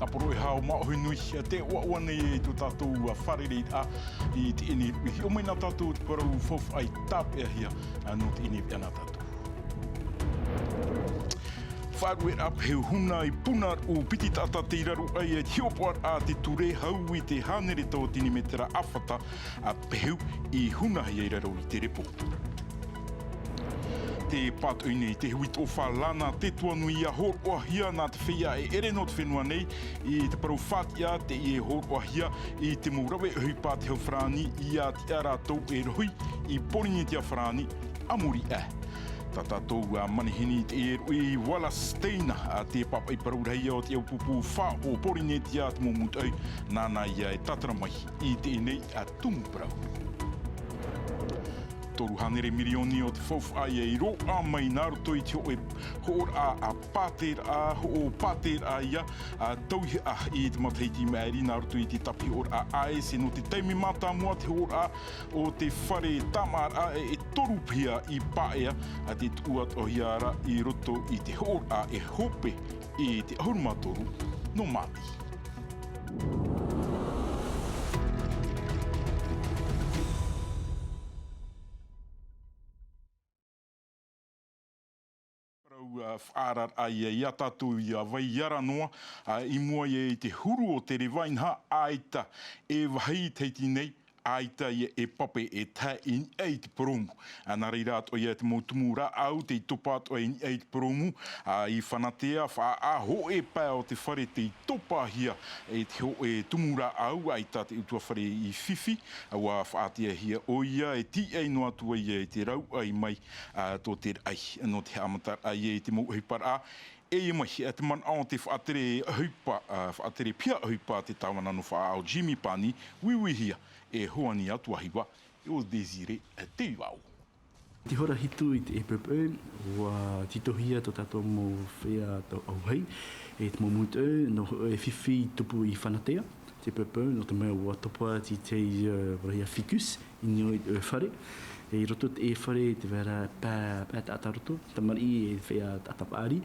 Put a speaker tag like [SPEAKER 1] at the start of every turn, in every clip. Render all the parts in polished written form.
[SPEAKER 1] aporo e hao mao nui te ua nei e tu tātou wharere I te ine ruhi. O mai nā tātou te parau fof ai tāpea hia no te ine ana tātou. Whārue ap heu huna I punar o piti tata te iraru ai e hiopoar a te ture hau I te hanere tō tini metera awhata a peheu I huna hei iraru I te repo. Te pātoi nei te huit o whalana te tuanui a hor o hia nā te whia e ere no te whenua nei I te parau whātia te I e hor o hia I te mourawe hui pāti hau whrani I a te aratou e rohui I poringi te a whrani amuri Tātou manihini te e Wallasteina a te papa I paraurahia o te au pupu wha o poringi a te momutau nāna ia e tatara mai I te enei a tumu parau. Toru hanere milioni o te fof ai e ro a mai naruto I te o e hor a pāter a o pāter a ia a tauhi a I te mataiti maeri naruto I te tapi or a ae se no te taimi mata mua te hor a o te whare tamar a e toru pia I paea a te tuat o hiara I roto I te hor a e hope I te ahurumatoru no mati. Whaarar ai e ia tātou I a vai iara noa I mua I te huru o te rewainha aita e wahai teiti nei aita e pape e tā I ei te poromu. Nā rei rāt o ia te mautumu ra au te topat o ei te poromu I whanatea wha a ho e pā o te whare te topa hia e te ho e tumu ra au aita te utua whare I whiwhi wa whaatea hia o ia e ti ei no atua ia e te rau ai mai tō te ai no te amata ai e te mauhipara e mai te man ao te whaatere hupa whaatere pia hupa te tawana no wha ao Jimmy Pani wiwihia e hoani atu ahiwa e o Desire te iwao.
[SPEAKER 2] Te hora hitu I te epepe wa titohia to tato mo whea to auhei e te momutu no e whiwhi tupu I whanatea te epepe no te mea ua topa ti te wahia ficus I nioi e whare e roto te e whare te vera pā tātaroto tamari e whea tātapari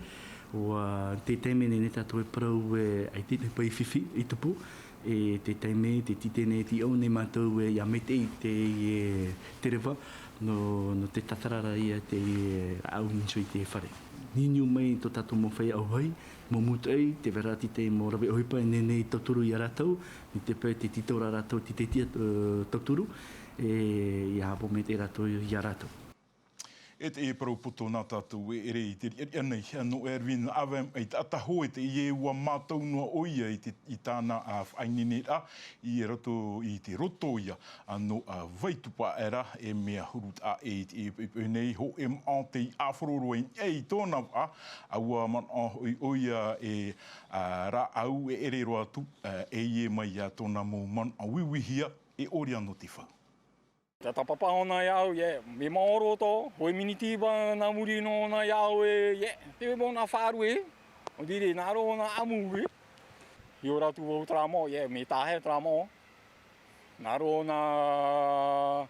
[SPEAKER 2] wa te teimene ne tato e parau ai te pai whiwhi I tupu e te teime, te titene, te au ne mātou e ia mete I te rewa no te tatarara ia te au ninso I te whare. Niniu mai to tato mo whai au hai, mo mutai, te verati te mo rawe ohipa e nenei tauturu I a rātou, ni te pē te titora rātou, te tia tauturu, e ia hapo me te rātou I a rātou.
[SPEAKER 1] E te e parau poto nā tātou e ere I te anei no Erwin awem I te ataho e te I e ua mātou noa oia I tāna a whainene a I e roto I te roto ia no vaitupa era e mea hurut a e te e nei ho e mā te I awhororo e tōna a ua man a oia e rā au e ere roa tu e mai a tōna mō man a wiwihia e ori anō te whau.
[SPEAKER 3] Te tapapa ona iau, me maoro to, hoi minitiba na muri no na iau te me na wharu o dire nā ro na amu I ora tu o tramo, me tahe tramo. Nā ro na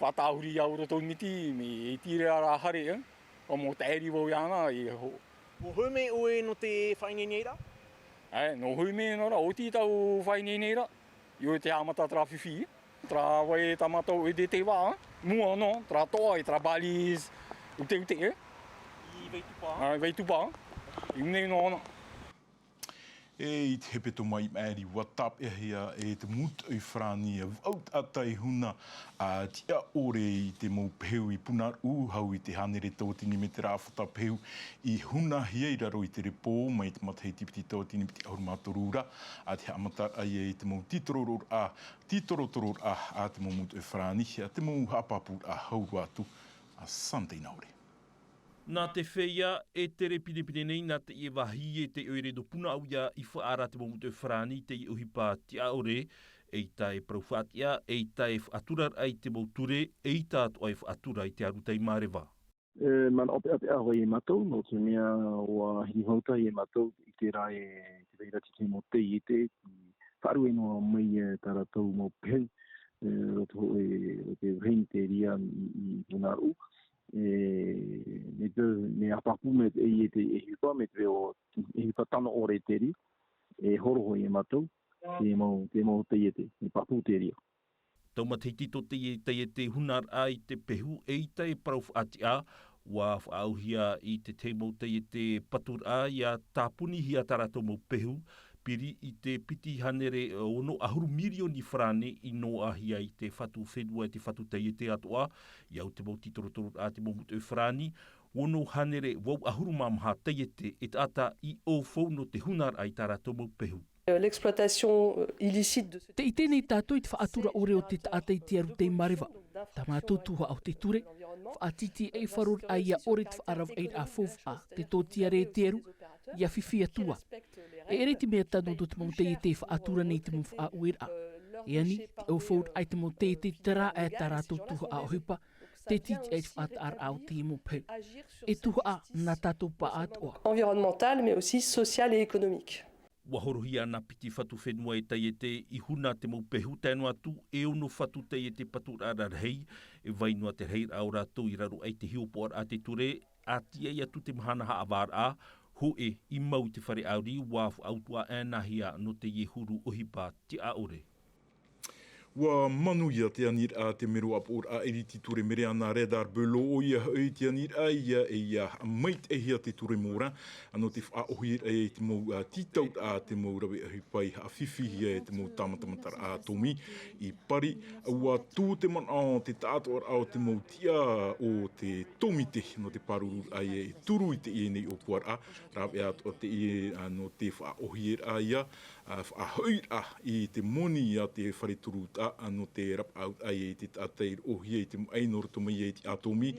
[SPEAKER 3] whatahuri iau roto miti, me e tire ara hare, o mo te eri wo iana ho.
[SPEAKER 4] Mo hume oe no te whainene ra?
[SPEAKER 3] No hume no ra, o ti tau whainene ra, I te amata tra whiwhi. Tra wai tamatou e te wā, mua no, tra toa I tra balis, ute.
[SPEAKER 4] I veitupa?
[SPEAKER 3] Veitupa, I unei no ana.
[SPEAKER 1] E te hepeto mai maeri watap e hea e te mutu I whrani out atai huna tia ore I te mou peheu I punar hau I te hanere tōtini me te rāwhata peheu I huna hia I raro I te repo mai te matahei tipiti tōtini me te ahurumātorura te amata ai e te mou titororor a te mou mutu e whrani te mou hapapur a hauru atu a Sunday naure.
[SPEAKER 5] Nā te whea e tere pidepide nei nā te e wahi e te oere do puna au ia I whaara te momutu e whrani te I uhipa te aore e tai prauwhatia e tai whaaturar ai te mauture e tātu ai whaaturai te arutai mārewa.
[SPEAKER 6] Man ope ahoi e matou, no te mea o hihauta e matou I te rai te veirati te mo te I te wharu e noa mai taratou mo peheu roto e rein te ria I punaru. Me apapu me te hipa me te o hipa tano ore te ri horo e mātou, te mau te iete, e papu te ria.
[SPEAKER 5] Tau matiti to te hunar ai te pehu eita e parau whaatia, wa whaauhia i te teimo te patur a ia tāpuni hia tarato mo pehu, piri i te piti hanere ono ahuru milioni frane i no ahia i te whatu whenua e te whatu te atoa, iau te mo titorotoro a te mo mutu e frani, ono hanere wau ahuru mamha te ata i o no te hunar ai tarato mo pehu.
[SPEAKER 7] L'exploitation illicite de ce...
[SPEAKER 8] Te itene tātou i te whaatura ore o te taata i te aru te marewa. Ta mātou tuha au te ture, whaatiti e wharur a ia ore te whaaraw e a fōwha, te tōtiare e te aru, ia whiwhi atua. E ere te mea tano do te mau te whaatura nei te mau wha uera. E ani, te au whaur ai te mau te tera e taratou tuha a hupa, te titi e te whaata au te mo peu. E tuha a nā tātou pa atoa.
[SPEAKER 7] Environnemental, mais aussi social et économique.
[SPEAKER 5] Wahorohi ana piti whatu whenua e taiete i huna te mau pehu tēnu atu e ono whatu taiete patur ararhei e vainua te rei au rātou i raru ai te hiopoar a te ture a tia i atu te mahana ha avar a ho e i mau te whare auri wafu autua ēnahia no te iehuru ohipa te aore.
[SPEAKER 1] Wa manuia te anir a te mero apor a eriti ture mere ana redar belo o ia hau te anir a ia e ia mait e hia te ture mora ano te wha ohir e te mau titaut a te mau rawe ahi pai a whiwhi hia e te mau tamatamatara a tomi i pari ua tū te man ao te tātoar ao te mau tia o te tomite no te paruru a ia e turu i te ienei o puar a rawe ato te ie no te wha ohir a ia a hui a i te moni a te whare turu ta ano te rap out ai e te tāteir o hia i te ainor to mai e te atomi.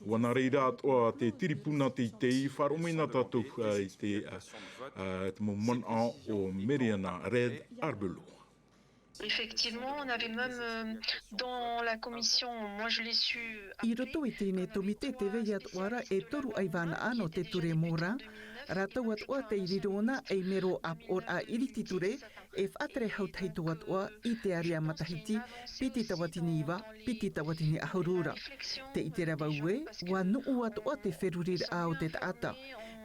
[SPEAKER 1] Wana reira atoa te tiripuna te i wharomena tātou i te mo man a o Meriana Red Arbelo.
[SPEAKER 9] Effectivement, on avait même dans la commission, moi je l'ai su...
[SPEAKER 10] I roto i tēne tomite te vei atuara e toru ai vana ano te ture mora, rātou atua te irirona e mero ap or a iriti ture e whaatere hautaitu atua i te aria matahiti, piti tawatini iwa, piti tawatini ahurura. Te itera waue, wa nuu atua te wherurira ao te taata,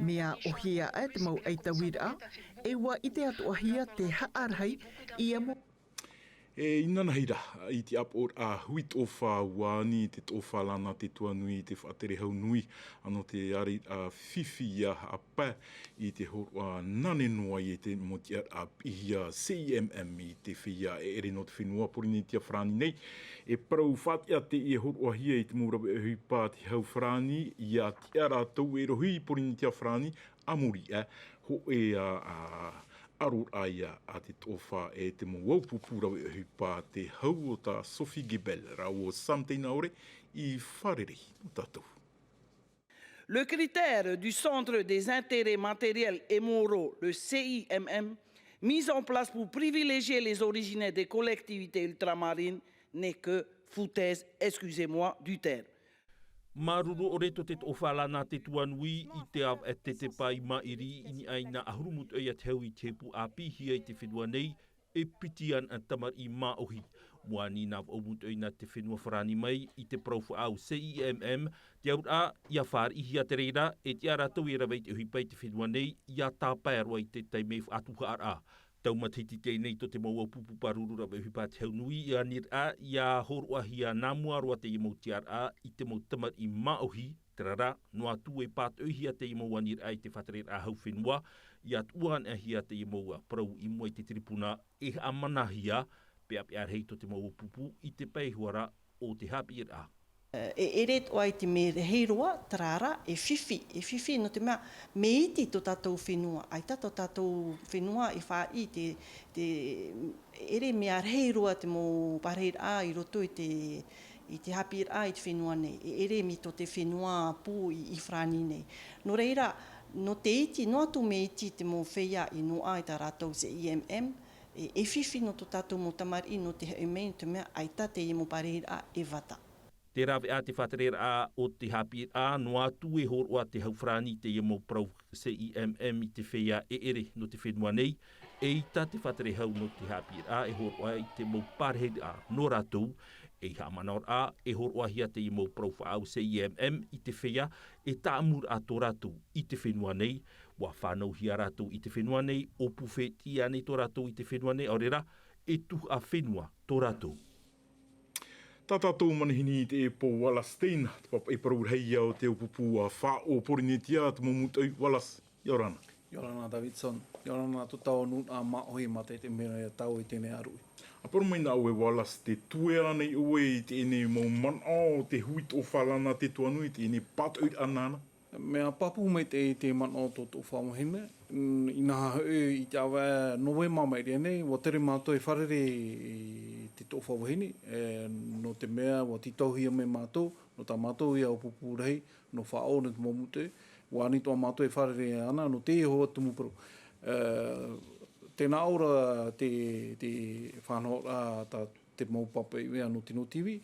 [SPEAKER 10] mea ohia e te mau eitawira, e wa ite atua hia te haarhai i amo.
[SPEAKER 1] E inanahira i te apor a huit o whāwani, te tō whālana te tuanui, te whaatere hau nui, ano te ari a whiwhi a pā i te horua nane noa i te motia a pihia CMM i te whia e ere no te whenua porini tia whrani nei. E parau whatia te i horua hia i te mūrawe e hui pā te hau whrani, i a tia rātou e rohui porini tia whrani, amuri ho e arur aia a te tofa e te mawaupupu e hupa te hau o ta Sophie Gebel rau o Samteina ore i wharere no tātou.
[SPEAKER 11] Le critère du Centre des intérêts matériels et moraux, le CIMM, mis en place pour privilégier les originaires des collectivités ultramarines, n'est que foutaise, excusez-moi du terme.
[SPEAKER 5] Maruru o reto te tōwhalana te tuanui i te av e te pai mairi ini aina ahurumut ea te hau i te pu a pihia i te whenua nei e pitian an tamar i maohi. Moani nav o mut eina te whenua wharani mai i te profu au CIMM te aur a ia whar i hia te reira e te aratou i rawei te huipai te whenua nei i a tāpaerua i te taimei atuha ar a. Tau matiti te nei to te maua pupu paruru rawe hupa te hau nui i anir a i a horua hia nāmua roa te i mautiar a i te mau tamar i maohi, te rara, no atu e pāt hia te i mau anir a i te whaterer a hau whenua, i atuan a hia te i maua parau i mua i te tiripuna e amana hia, pe api ar hei to te maua pupu i te peihuara o te hapi ir a.
[SPEAKER 10] E eret o ai te me heiroa, trara, e whiwhi no te mea, me iti to tātou whenua, ai tato tātou whenua e wha i te ere mea heiroa te mo pareir a i roto i te hapir a i te whenua nei, e ere mi to te whenua pū i whrani nei. No reira, no te iti, no atu me iti te mo whea i no ai tā rātou se IMM, e whiwhi no to tātou mo tamari no te heumei, te mea ai tate i mo pareir a e wata.
[SPEAKER 5] Te rawe a te whaterera a o te hapi a no atu e horua te hauwhrani te iamo prau CIMM i te whea e ere no te whenua nei, e ita te whatere hau no te hapi a e horua i te mau pareheri a no rātou, E ha manor a e horoahia te i mou profau CIMM i te whea e tāmur a tō rātou i te whenua nei, wa whanau hia rātou i te whenua nei, o puwhetia nei tō rātou i te whenua nei, aurera, e tuh a whenua tō rātou.
[SPEAKER 1] Tata tō manihini te e pō Wallace Stein, te papa e parur hei au te upupu a wha o Porinetia, te momutau Wallace, Yorana.
[SPEAKER 12] Yorana Davidson, Yorana tu tau nun a maohi ma te mera e tau i tēnei arui.
[SPEAKER 1] A parumaina au e Wallace, te tuera nei ue i te ene mau man o te huit o whalana te tuanui, te ene pat uit anana.
[SPEAKER 12] Mea papu me te man o tō whamahine, ina hau i te awa noe mamai rene, wa tere mātou e wharere te tō whamahine, no te mea wa titauhia me mātou, no tā mātou ia o pupurei, no whao ne te momute, wa ni tō mātou e wharere ana, no te hoa tumupuru. Tēnā ora te whanora te maupapa i wea no Tino TV,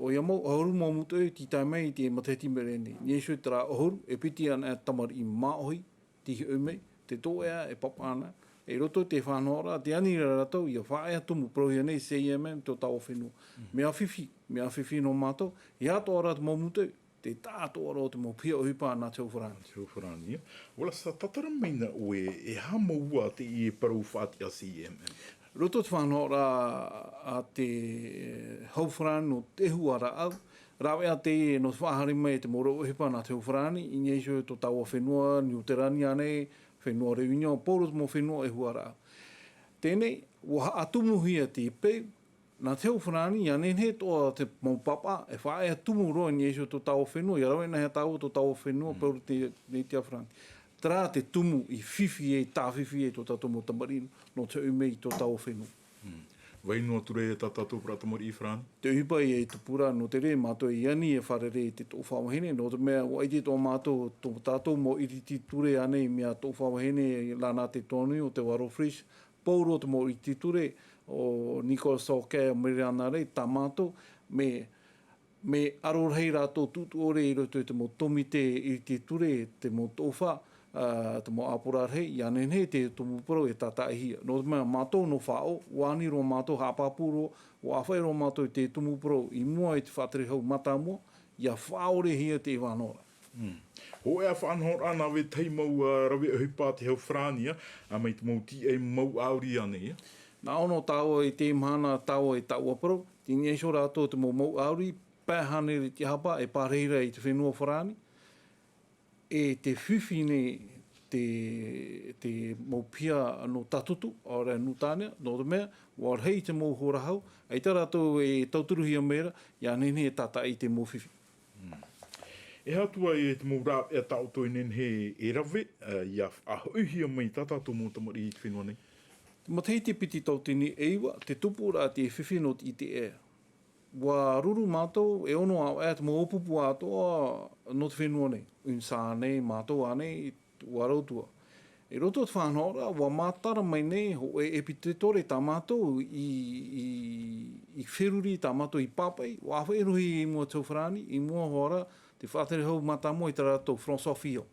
[SPEAKER 12] o ia mau ahoru mau mutu e ti tai mai te mateti merene. Niesu te rā ahoru e piti ana e tamari i maohi, tihi ume, te tōea e papana, e roto te whanora, te anira ratau, ia whaea tumu prohia nei CIMM tō tau whenua. Mea whiwhi no mātou, i ato ora te mau mutu, te tāto ora o te mau pia o hipa nā Te Whorani.
[SPEAKER 1] Te Whorani, ia. Wala sa tatara meina ue e hamaua te i e parau whāti a CIMM.
[SPEAKER 12] Roto te whanora a te hauwharani no te huara au. Rawe a te no te whahari mai te moro uhipa nā Te Whorani, i ngeisho tō taua whenua, ni o te rani anei, whenua reunion, pōro te mo whenua e huara au. Tēnei, wa atumuhia te pei, nā Te Whorani, ia nenhe tō te maupapa, e whae atumu roa ni ngeisho tō taua whenua, ia rawe na hea tau tō taua whenua, pōro te Whorani. Tērā te tumu i whiwhi e, tā whiwhi e tō tātou mo tamarino, no te ume i tō tau whenua.
[SPEAKER 1] Wainua ture e tā tātou pra tamari i whrani?
[SPEAKER 12] Te uhipa i e tupura no te re, mātou i ani e wharere te tō whawahene, no te mea o aiti tō mātou, tō tātou mo iriti ture anei mea tō whawahene lana te tōnui o te waro fresh, pōro te mo iriti ture o Nicola Soke o Miriana rei, tā mātou, me arorhei rātou tūtu ore i roto te mo tomite iriti ture, te mo tōwha, te mo apura rei, ia nenhe te tumupuro e tātaihia. No te mea mātou no whao, wāni ro mātou hāpapuro, wāwhai ro mātou te tumupuro i mua i te whātere hau mata mua, ia whaore hia te whanora.
[SPEAKER 1] Ho ea whanora ana we tei mau rawe uhipa te hau whrania, a mei te mau ti e mau auri ane, ia?
[SPEAKER 12] Nā ono tāua i te mahana tāua i tāua paro, ti ngeisho rātou te mau auri, pēhane ri te hapa e pāreira i te whenua wharani, e te whiwhine te maupia no tatutu, ora no tānea, no te mea, war hei te mau horahau, ei tā rātou e tauturuhia mera, ia nene e tata i te mau whiwhi.
[SPEAKER 1] E hatua e te mau rāp e tauto i nenhe e rawe, ia ahuhia mai tātātou mō tamari i te whenua nei?
[SPEAKER 12] Te matei te piti tautini e iwa, te tupu rā te whiwhi no i te ea. Wa ruru mātou e ono au e te mo opupu atoa no te whenua nei. Un sā nei mātou anei warautua. E roto te whanora, wa mātara mai nei ho e epitretore tā mātou i wheruri tā mātou i papai, wa awha erohi i mua Te Whorani, i mua hora te whātere hau mātamo i tā rātou François Fillon.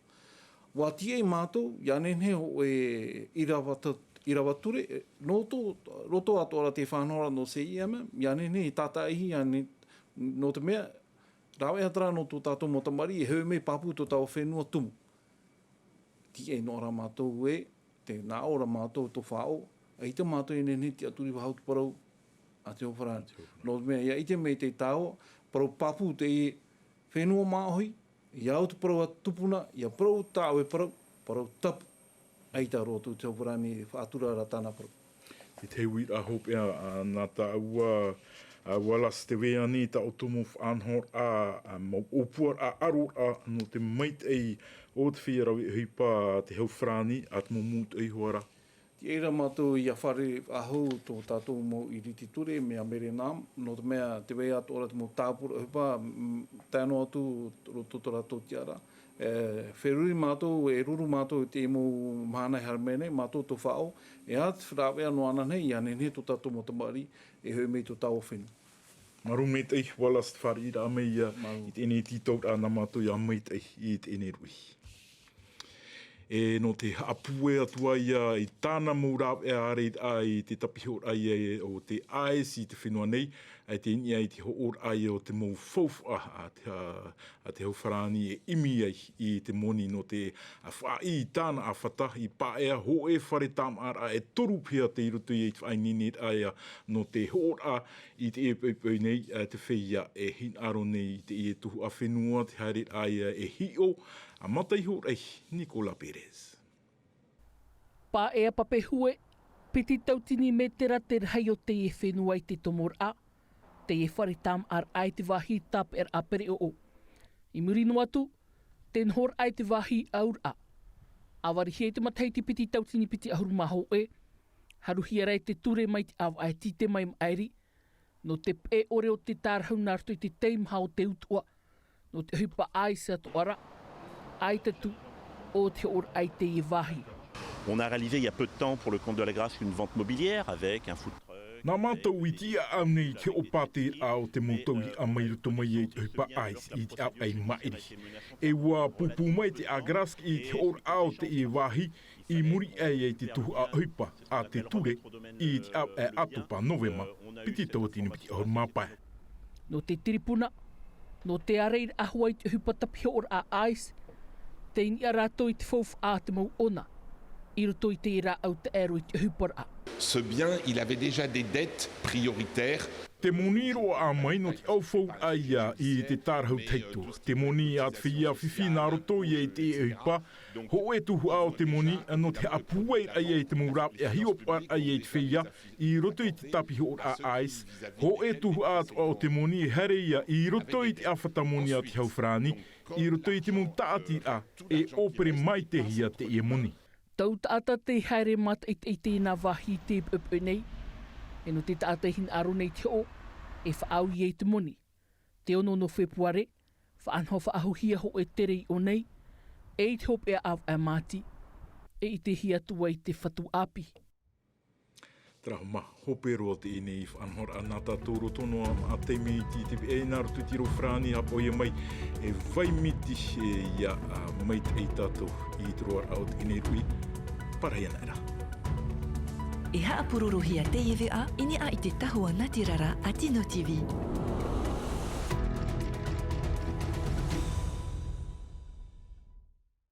[SPEAKER 12] Wa tie mātou, ia nenhe ho e irawature, roto atoara te whanora no CIMM, ia nene i tātaihi, no te mea, rawe atara no tō tātou mo tamari, e heu mei papu tō tau whenua tumu. Ti e nora mātou e, te nā ora mātou tō whao, e ita mātou e nene ti aturi wahau te parau a Te Whorani. No te mea, ia ite mei te tāo, parau papu te e whenua māohi, iau te parau a tupuna, ia parau tāo e parau tapu. Eita roto Te Whorani whātura ra tāna parau.
[SPEAKER 1] Te te wīt a hope nā tā ua Wallace te wea ni ta o tumu whanhor a mau opuar a aror a no te mait ei o te whiarawi hipa te hau whrani at mo mūt ei hoara.
[SPEAKER 12] Ti eira mātou i a whare ahau tō tātou mo i riti ture mea mere nām, no te mea te wea tora te mo tāpura hipa tēno atu roto tora tō tiara. Wheruri mātou, e ruru mātou te mo mahana harmene, mātou tō whao, e at whrawea no ana nei, ia nene tō tātou mo tamari, e heu mei tō tāo whenu.
[SPEAKER 1] Maru mei tei, Wallace te whare ira mei i te ene tītou ana mātou ia mei tei i te ene rui. E no te apue atua ia i tāna maurau e are ai te tapihor ai o te AES i te whenua nei, ai te inia i te hoor ai o te mou fouf a te hauwharani e imi ai i te moni no te wha i tāna a whata i paea ho e whare tam ara e toru pia te irutu i te whainini aia no te hoor a i te e nei te whia e hin aro nei te i e tuhu a whenua te haere aia e hio a matai hor ei Nicola Perez.
[SPEAKER 8] Pa ea pape hue, piti tautini me tera te rhai o te e whenua i te tomor a, te e whare tam ar ai te wahi tap apere o. I murino atu, ten hor ai te wahi aur a. Awari hei te matai te piti tautini piti ahuru maho e, haruhi rei te ture mai te awa ai tite mai maeri, no te pe ore o te tarhau nartu i te teim hao te utua, no te hupa ai sa toara, ai te tu o te or ai te e wahi.
[SPEAKER 13] On a réalisé il y a peu de temps pour le compte de la Grâce une vente mobilière avec un food truck.
[SPEAKER 1] Nā mātou i tia au nei te opate ao te motou i a mai ruto mai e te hupa ais i te au ai maeri. E wā pupu mai te agrask i te or ao te e wahi i muri ai te tuhu a hupa a te ture i te au e atupa novema piti tautini piti ahur māpai.
[SPEAKER 8] No te tiripuna, no te areir ahua i te hupa tapi or a ais, te ini a rato i te fouf a te mau ona.
[SPEAKER 14] Ce bien, il avait déjà des dettes prioritaires.
[SPEAKER 1] Te moniro a mai no te aufou aia i te tarhau teito. Te moni a te whia whiwhi nā roto i e te eupa. Ho e tuhu ao te moni no te apuei aia i te murap e hiopar aia i te whia. I roto i te tapi ho a ais. Ho e tuhu ao te moni e here ia i roto i te awhata moni a te hauwhrani. I roto i te muntaati a e opere mai te hia te e moni.
[SPEAKER 8] Tau taata te haere mata i tēnā wahi te upu nei. E no te taata hin aro nei te o, e whaau i e te moni. Te ono no whepuare, whaanho whaahuhia ho e tere i o nei, e i te hop e av a mati, e i te hia tua i te whatu api.
[SPEAKER 1] Trahuma, hope roa te ine i whaanhor a nata tōro tono a te miti te e naru tutiro frani a poe mai e vai miti ia mai te e tato i troar au te ine rui para iana era.
[SPEAKER 15] E haa pururuhia te iwi a ini a i te tahua natirara a Tino TV.